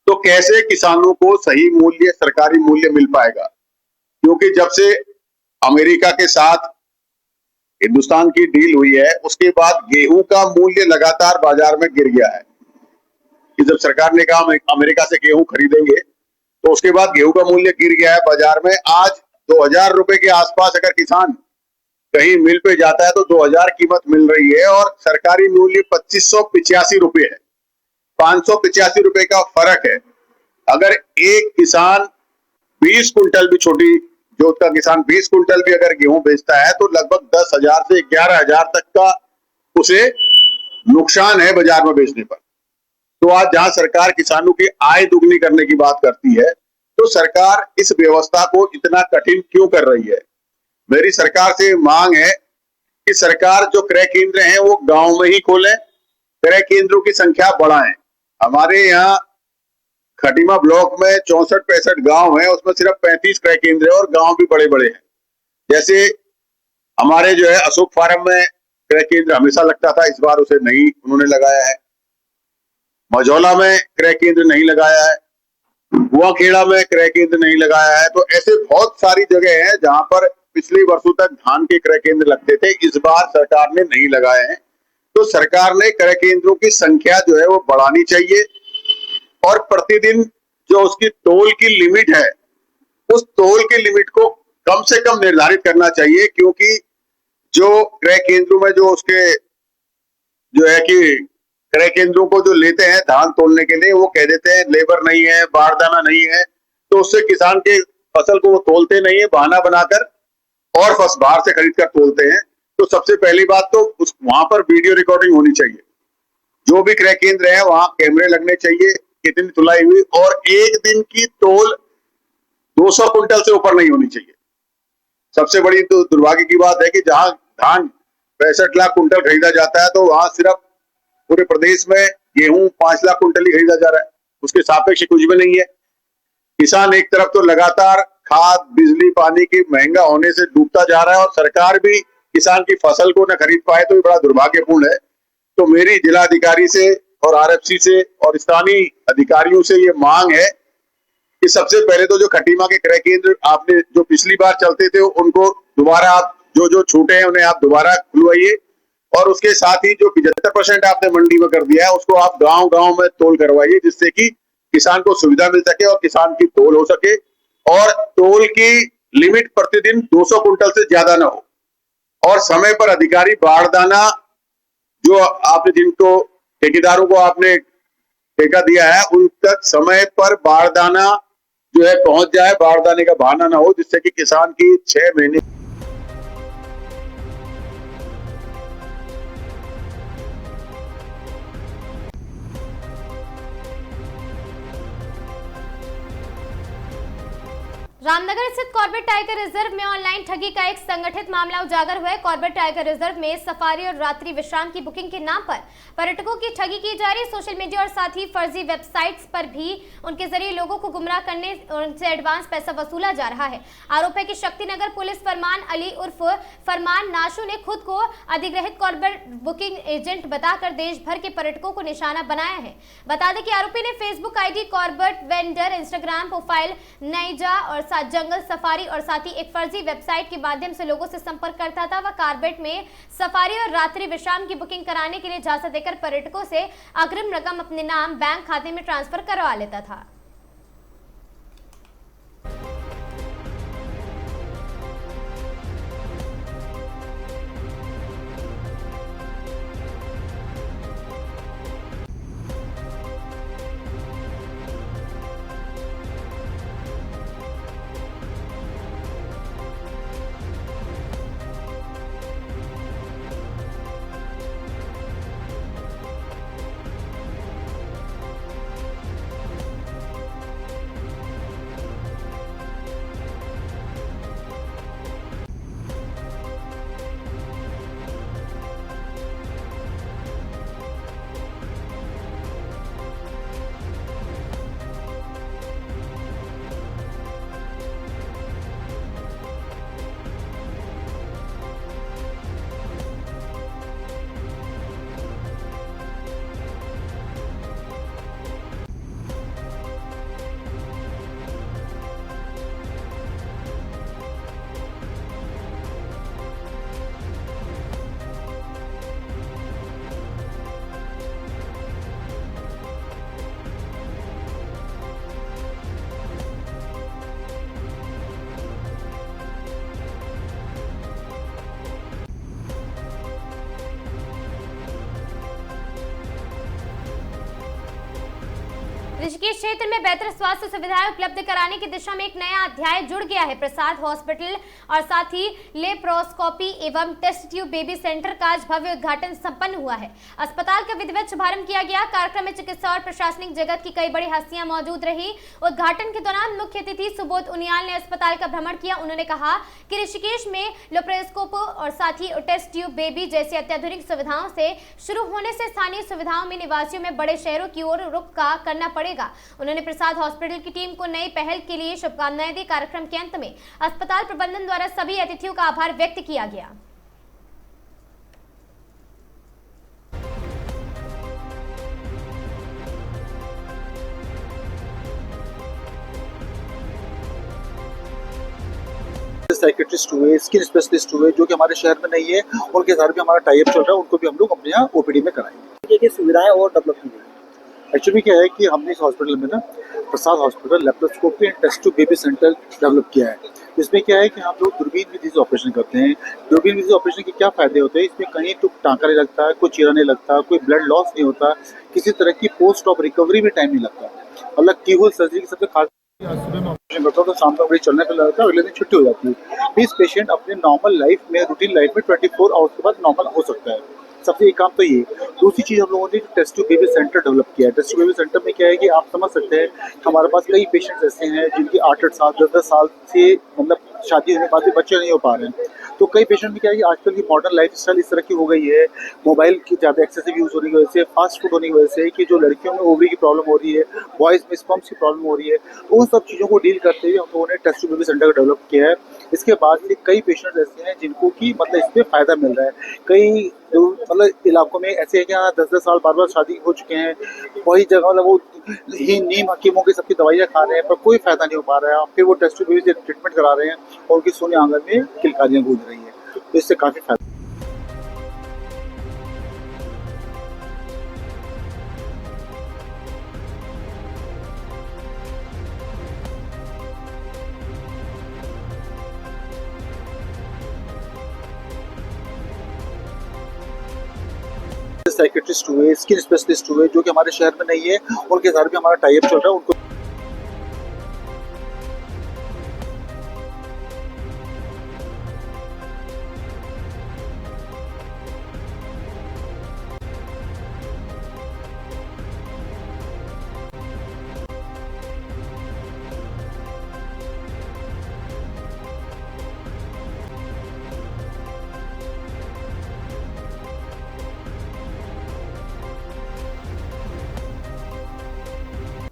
Speaker 21: तो कैसे किसानों को सही मूल्य, सरकारी मूल्य मिल पाएगा? क्योंकि जब से अमेरिका के साथ हिंदुस्तान की डील हुई है उसके बाद गेहूं का मूल्य लगातार बाजार में गिर गया है कि जब सरकार ने कहा अमेरिका से गेहूं खरीदेंगे तो उसके बाद गेहूं का मूल्य गिर गया है बाजार में। आज 2000 रुपए के आसपास अगर किसान कहीं मिल पे जाता है तो 2000 कीमत मिल रही है और सरकारी मूल्य 2585 रुपए है। 585 रुपए का फर्क है। अगर एक किसान 20 कुंटल भी, छोटी जोत का किसान 20 कुंटल भी अगर गेहूं बेचता है तो लगभग 10,000 से 11,000 तक का उसे नुकसान है बाजार में बेचने पर। तो आज जहां सरकार किसानों की आय दुगनी करने की बात करती है तो सरकार इस व्यवस्था को इतना कठिन क्यों कर रही है? मेरी सरकार से मांग है कि सरकार जो क्रय केंद्र हैं वो गांव में ही खोलें, क्रय केंद्रों की संख्या बढ़ाएं। हमारे यहाँ खटीमा ब्लॉक में 64-65 गांव हैं, उसमें सिर्फ 35 क्रय केंद्र है और गांव भी बड़े बड़े हैं। जैसे हमारे जो है अशोक फार्म में क्रय केंद्र हमेशा लगता था, इस बार उसे नहीं उन्होंने लगाया है। मझौला में क्रय केंद्र नहीं लगाया है, कुआंखेड़ा में क्रय केंद्र नहीं लगाया है। तो ऐसे बहुत सारी जगह हैं जहां पर पिछले वर्षों तक धान के क्रय केंद्र लगते थे, इस बार सरकार ने नहीं लगाए हैं। तो सरकार ने क्रय केंद्रों की संख्या जो है वो बढ़ानी चाहिए और प्रतिदिन जो उसकी तोल की लिमिट है उस तोल की लिमिट को कम से कम निर्धारित करना चाहिए, क्योंकि जो क्रय केंद्रों में जो उसके जो है कि क्रय केंद्रों को जो लेते हैं धान तोलने के लिए वो कह देते हैं लेबर नहीं है, बारदाना नहीं है, तो उससे किसान के फसल को वो तोलते नहीं है, बहाना बनाकर और फसल बाहर से खरीद कर तोलते हैं। तो सबसे पहली बात तो उस वहां पर वीडियो रिकॉर्डिंग होनी चाहिए। जो भी क्रय केंद्र है वहां कैमरे लगने चाहिए, कितनी तुलाई हुई, और एक दिन की तोल 200 कुंटल से ऊपर नहीं होनी चाहिए। सबसे बड़ी तो दुर्भाग्य की बात है कि जहां धान 65 लाख कुंटल खरीदा जाता है, तो वहां सिर्फ पूरे प्रदेश में गेहूं 5 लाख कुंटल ही खरीदा जा रहा है, उसके सापेक्ष कुछ भी नहीं है। किसान एक तरफ तो लगातार खाद बिजली पानी की महंगा होने से डूबता जा रहा है और सरकार भी किसान की फसल को न खरीद पाए, तो ये बड़ा दुर्भाग्यपूर्ण है। तो मेरी जिलाधिकारी से और आरएफसी से और स्थानीय अधिकारियों से ये मांग है कि सबसे पहले तो जो खटीमा के क्रय केंद्र आपने जो पिछली बार चलते थे उनको दोबारा आप जो छूटे हैं उन्हें आप दोबारा खुलवाइए, और उसके साथ ही जो 75% आपने मंडी में कर दिया है उसको आप गांव-गांव में तोल करवाइए, जिससे कि किसान को सुविधा मिल सके और किसान की तोल हो सके, और तोल की लिमिट प्रतिदिन 200 कुंटल से ज्यादा ना हो, और समय पर अधिकारी बारदाना जो आपने जिनको ठेकेदारों को आपने ठेका दिया है उन तक समय पर बारदाना जो है पहुंच जाए, बारदाने का बहाना ना हो, जिससे कि किसान की 6 महीने
Speaker 1: रामनगर स्थित कॉर्बेट टाइगर रिजर्व में ऑनलाइन ठगी का एक संगठित मामला उजागर हुआ है। कॉर्बेट टाइगर रिजर्व में सफारी और रात्रि विश्राम की बुकिंग के नाम पर पर्यटकों की ठगी की जा रही। सोशल मीडिया और साथ ही फर्जी वेबसाइट्स पर भी उनके जरिए लोगों को गुमराह करने और उनसे एडवांस पैसा वसूला जा रहा है। आरोप है कि शक्तिनगर पुलिस फरमान अली उर्फ फरमान नाशू ने खुद को अधिग्रहित कॉर्बेट बुकिंग एजेंट बताकर देश भर के पर्यटकों को निशाना बनाया है। बता दें कि आरोपी ने Facebook ID Corbett vendor, Instagram profile नैजा और जंगल सफारी और साथ ही एक फर्जी वेबसाइट के माध्यम से लोगों से संपर्क करता था। वह कॉर्बेट में सफारी और रात्रि विश्राम की बुकिंग कराने के लिए झांसा देकर पर्यटकों से अग्रिम रकम अपने नाम बैंक खाते में ट्रांसफर करवा लेता था। ऋषिकेश क्षेत्र में बेहतर स्वास्थ्य सुविधाएं उपलब्ध कराने की दिशा में एक नया अध्याय जुड़ गया है। प्रसाद हॉस्पिटल और साथ ही लेप्रोस्कोपी एवं टेस्ट ट्यूब बेबी सेंटर का आज भव्य उद्घाटन संपन्न हुआ है। अस्पताल का विधिवत शुभारंभ किया गया। कार्यक्रम में चिकित्सा और प्रशासनिक जगत की कई बड़ी हस्तियां मौजूद रही। उद्घाटन के दौरान मुख्य अतिथि सुबोध उनियाल ने अस्पताल का भ्रमण किया। उन्होंने कहा कि ऋषिकेश में लेप्रोस्कोप और साथ ही टेस्ट ट्यूब बेबी जैसी अत्याधुनिक सुविधाओं से शुरू होने से स्थानीय सुविधाओं में निवासियों में बड़े शहरों की ओर रुख करना पड़ेगा। उन्होंने प्रसाद हॉस्पिटल की टीम को नई पहल के लिए शुभकामनाएं दी। कार्यक्रम के अंत में अस्पताल प्रबंधन द्वारा सभी अतिथियों का आभार व्यक्त किया गया।
Speaker 3: साइकेट्रिस्ट हुए, स्किन स्पेशलिस्ट हुए, जो कि हमारे शहर में नहीं है, उनके साथ भी हमारा टाई अप चल रहा है, उनको भी हम लोग अपने यहाँ ओपीडी में कराएंगे। ये सुविधाएं और डेवलप की गई। एक्चुअली क्या है कि हमने इस हॉस्पिटल में ना Prasad hospital laparoscopy and test tube baby centre develop किया है। इसमें क्या है कि हम लोग दूरबीन विधि से ऑपरेशन करते हैं। दूरबीन विधि से ऑपरेशन के क्या फायदे होते हैं, इसमें कहीं तो टाँका नहीं लगता, कोई चीरा नहीं लगता, कोई ब्लड लॉस नहीं होता, किसी तरह की पोस्ट ऑफ रिकवरी में टाइम नहीं लगता। अलग की हुई सर्जरी की सबसे खास सुबह में ऑपरेशन करता हूँ तो शाम तक मरीज चलने का लगता है, अगले दिन छुट्टी हो जाती है। इस पेशेंट अपने नॉर्मल लाइफ में, रूटीन लाइफ में 24 आवर्स के बाद नॉर्मल हो सकता है। सबसे एक काम तो ये। दूसरी चीज़ हम लोगों ने test tube baby centre develop किया है। टेस्ट ट्यूब बेबी सेंटर में क्या है कि आप समझ सकते हैं हमारे पास कई पेशेंट्स ऐसे हैं जिनकी 8-8 साल 10-10 साल से मतलब शादी होने के बाद भी बच्चे नहीं हो पा रहे हैं। तो तो कई पेशेंट में क्या है कि आजकल की मॉडर्न लाइफ स्टाइल इस तरह की हो गई है, मोबाइल की ज़्यादा एक्सेसिव यूज़ होने की वजह से, फास्ट फूड होने की वजह से, कि जो लड़कियों में ओवरी की प्रॉब्लम हो रही है, बॉयज़ में स्पर्म्स की प्रॉब्लम हो रही है, तो उन सब चीज़ों को डील करते हुए हम लोगों ने टेस्ट ट्यूब बेबी सेंटर का डेवलप किया है। इसके बाद से कई पेशेंट्स ऐसे हैं जिनको कि मतलब इसमें फ़ायदा मिल रहा है। कई मतलब इलाकों में ऐसे हैं कि हाँ 10-10 साल बार शादी हो चुके हैं, वही जगह मतलब वो ही नीम हकीमों की सबकी दवाइयाँ खा रहे हैं पर कोई फ़ायदा नहीं हो पा रहा है। फिर वो टेस्ट ट्यूब बेबी से ट्रीटमेंट करा रहे हैं और उनकी सोने आंगन में किलकारियाँ गूंज रही हैं, तो इससे काफ़ी फायदा। साइकेट्रिस्ट हुए, स्किन स्पेशलिस्ट हुए, जो कि हमारे शहर में नहीं है, उनके साथ भी हमारा टाई अप चल रहा है। उनको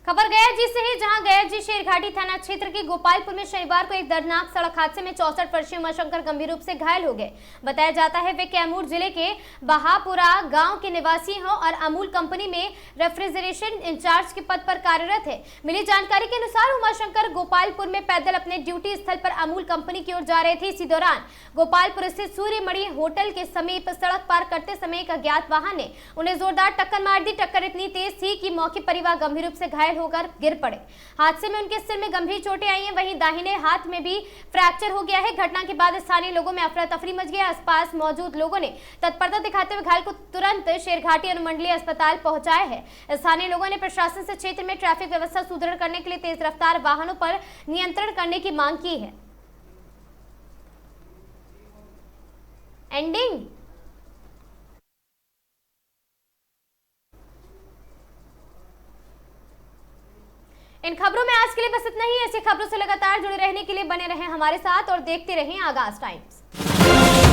Speaker 1: खबर गया जी से है, जहां गया जी शेरघाटी थाना क्षेत्र के गोपालपुर में शनिवार को एक दर्दनाक सड़क हादसे में 64 वर्षीय उमाशंकर गंभीर रूप से घायल हो गए। बताया जाता है वे कैमूर जिले के बहापुरा गांव के निवासी हैं और अमूल कंपनी में रेफ्रिजरेशन इंचार्ज के पद पर कार्यरत है। मिली जानकारी के अनुसार उमाशंकर गोपालपुर में पैदल अपने ड्यूटी स्थल पर अमूल कंपनी की ओर जा रहे थे। इसी दौरान गोपालपुर स्थित सूर्यमणि होटल के समीप सड़क पार करते समय एक अज्ञात वाहन ने उन्हें जोरदार टक्कर मार दी। टक्कर इतनी तेज थी कि मौके पर ही वह गंभीर रूप से घायल होकर गिर पड़े। हादसे में उनके सिर में गंभीर चोटें आई हैं, वहीं दाहिने हाथ में भी फ्रैक्चर हो गया है। घटना के बाद स्थानीय लोगों में अफरा तफरी मच गई। आसपास मौजूद लोगों ने तत्परता दिखाते हुए घायल को तुरंत शेरघाटी अनुमंडलीय अस्पताल पहुंचाया है। स्थानीय लोगों ने प्रशासन से क्षेत्र में ट्रैफिक व्यवस्था सुदृढ़ करने के लिए तेज रफ्तार वाहनों पर नियंत्रण करने की मांग की है। एंडिंग इन खबरों में आज के लिए बस इतना ही। ऐसी खबरों से लगातार जुड़े रहने के लिए बने रहें हमारे साथ और देखते रहें आगाज टाइम्स।